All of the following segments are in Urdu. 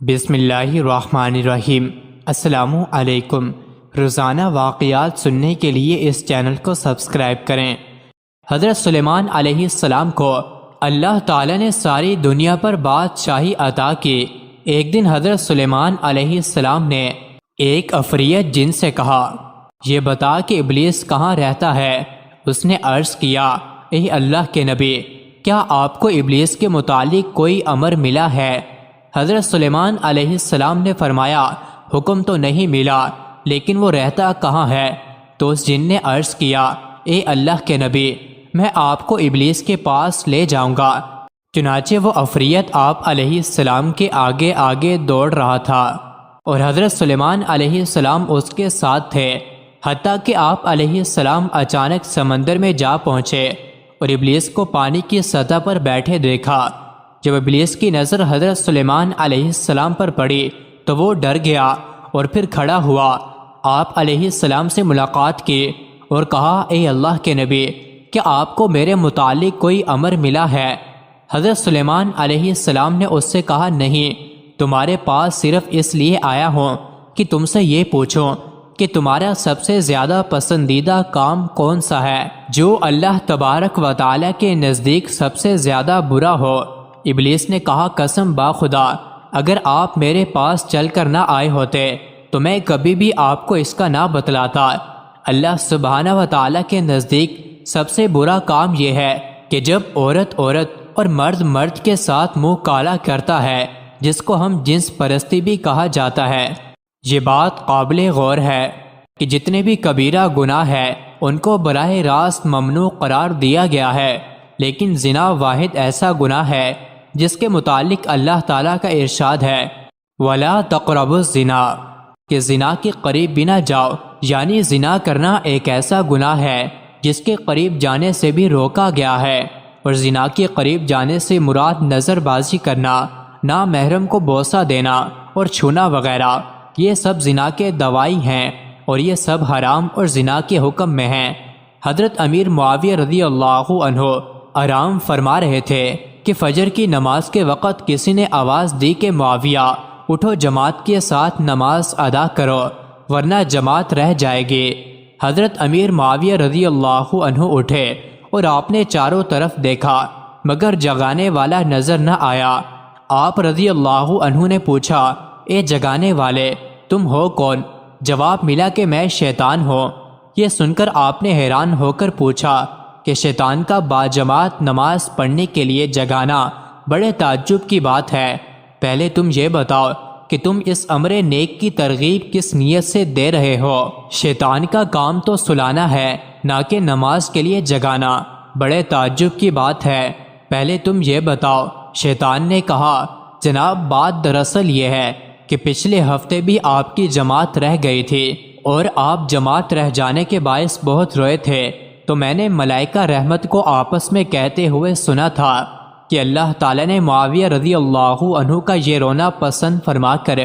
بسم اللہ الرحمن الرحیم۔ السلام علیکم۔ روزانہ واقعات سننے کے لیے اس چینل کو سبسکرائب کریں۔ حضرت سلیمان علیہ السلام کو اللہ تعالی نے ساری دنیا پر بادشاہی عطا کی۔ ایک دن حضرت سلیمان علیہ السلام نے ایک عفریت جن سے کہا، یہ بتا کہ ابلیس کہاں رہتا ہے۔ اس نے عرض کیا، اے اللہ کے نبی، کیا آپ کو ابلیس کے متعلق کوئی امر ملا ہے؟ حضرت سلیمان علیہ السلام نے فرمایا، حکم تو نہیں ملا، لیکن وہ رہتا کہاں ہے؟ تو اس جن نے عرض کیا، اے اللہ کے نبی، میں آپ کو ابلیس کے پاس لے جاؤں گا۔ چنانچہ وہ عفریت آپ علیہ السلام کے آگے آگے دوڑ رہا تھا اور حضرت سلیمان علیہ السلام اس کے ساتھ تھے، حتیٰ کہ آپ علیہ السلام اچانک سمندر میں جا پہنچے اور ابلیس کو پانی کی سطح پر بیٹھے دیکھا۔ جب ابلیس کی نظر حضرت سلیمان علیہ السلام پر پڑی تو وہ ڈر گیا اور پھر کھڑا ہوا، آپ علیہ السلام سے ملاقات کی اور کہا، اے اللہ کے نبی، کیا آپ کو میرے متعلق کوئی امر ملا ہے؟ حضرت سلیمان علیہ السلام نے اس سے کہا، نہیں، تمہارے پاس صرف اس لیے آیا ہوں کہ تم سے یہ پوچھوں کہ تمہارا سب سے زیادہ پسندیدہ کام کون سا ہے جو اللہ تبارک و تعالی کے نزدیک سب سے زیادہ برا ہو۔ ابلیس نے کہا، قسم با خدا، اگر آپ میرے پاس چل کر نہ آئے ہوتے تو میں کبھی بھی آپ کو اس کا نہ بتلاتا۔ اللہ سبحانہ و تعالی کے نزدیک سب سے برا کام یہ ہے کہ جب عورت اور مرد مرد کے ساتھ منہ کالا کرتا ہے، جس کو ہم جنس پرستی بھی کہا جاتا ہے۔ یہ بات قابل غور ہے کہ جتنے بھی کبیرہ گناہ ہیں ان کو براہ راست ممنوع قرار دیا گیا ہے، لیکن زنا واحد ایسا گناہ ہے جس کے متعلق اللہ تعالیٰ کا ارشاد ہے، وَلَا تَقْرَبُوا الزِّنَا، کہ زنا کے قریب بھی نہ جاؤ۔ یعنی زنا کرنا ایک ایسا گناہ ہے جس کے قریب جانے سے بھی روکا گیا ہے، اور زنا کے قریب جانے سے مراد نظر بازی کرنا، نامحرم کو بوسہ دینا اور چھونا وغیرہ، یہ سب زنا کے دوائی ہیں اور یہ سب حرام اور زنا کے حکم میں ہیں۔ حضرت امیر معاویہ رضی اللہ عنہ آرام فرما رہے تھے کہ فجر کی نماز کے وقت کسی نے آواز دی کہ معاویہ، اٹھو، جماعت کے ساتھ نماز ادا کرو ورنہ جماعت رہ جائے گی۔ حضرت امیر معاویہ رضی اللہ عنہ اٹھے اور آپ نے چاروں طرف دیکھا مگر جگانے والا نظر نہ آیا۔ آپ رضی اللہ عنہ نے پوچھا، اے جگانے والے، تم ہو کون؟ جواب ملا کہ میں شیطان ہوں۔ یہ سن کر آپ نے حیران ہو کر پوچھا کہ شیطان کا باجماعت نماز پڑھنے کے لیے جگانا بڑے تعجب کی بات ہے۔ پہلے تم یہ بتاؤ کہ تم اس امر نیک کی ترغیب کس نیت سے دے رہے ہو؟ شیطان کا کام تو سلانا ہے، نہ کہ نماز کے لیے جگانا۔ بڑے تعجب کی بات ہے، پہلے تم یہ بتاؤ۔ شیطان نے کہا، جناب، بات دراصل یہ ہے کہ پچھلے ہفتے بھی آپ کی جماعت رہ گئی تھی اور آپ جماعت رہ جانے کے باعث بہت روئے تھے، تو میں نے ملائکہ رحمت کو آپس میں کہتے ہوئے سنا تھا کہ اللہ تعالی نے معاویہ رضی اللہ عنہ کا یہ رونا پسند فرما کر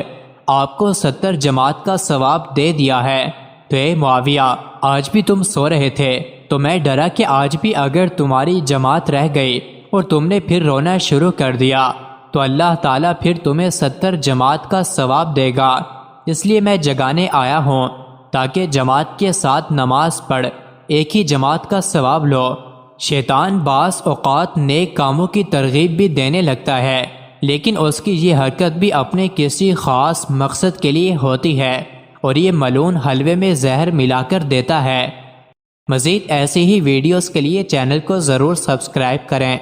آپ کو 70 جماعت کا ثواب دے دیا ہے۔ تو اے معاویہ، آج بھی تم سو رہے تھے تو میں ڈرا کہ آج بھی اگر تمہاری جماعت رہ گئی اور تم نے پھر رونا شروع کر دیا تو اللہ تعالیٰ پھر تمہیں 70 جماعت کا ثواب دے گا، اس لیے میں جگانے آیا ہوں تاکہ جماعت کے ساتھ نماز پڑھ ایک ہی جماعت کا ثواب لو۔ شیطان بعض اوقات نیک کاموں کی ترغیب بھی دینے لگتا ہے، لیکن اس کی یہ حرکت بھی اپنے کسی خاص مقصد کے لیے ہوتی ہے، اور یہ ملعون حلوے میں زہر ملا کر دیتا ہے۔ مزید ایسی ہی ویڈیوز کے لیے چینل کو ضرور سبسکرائب کریں۔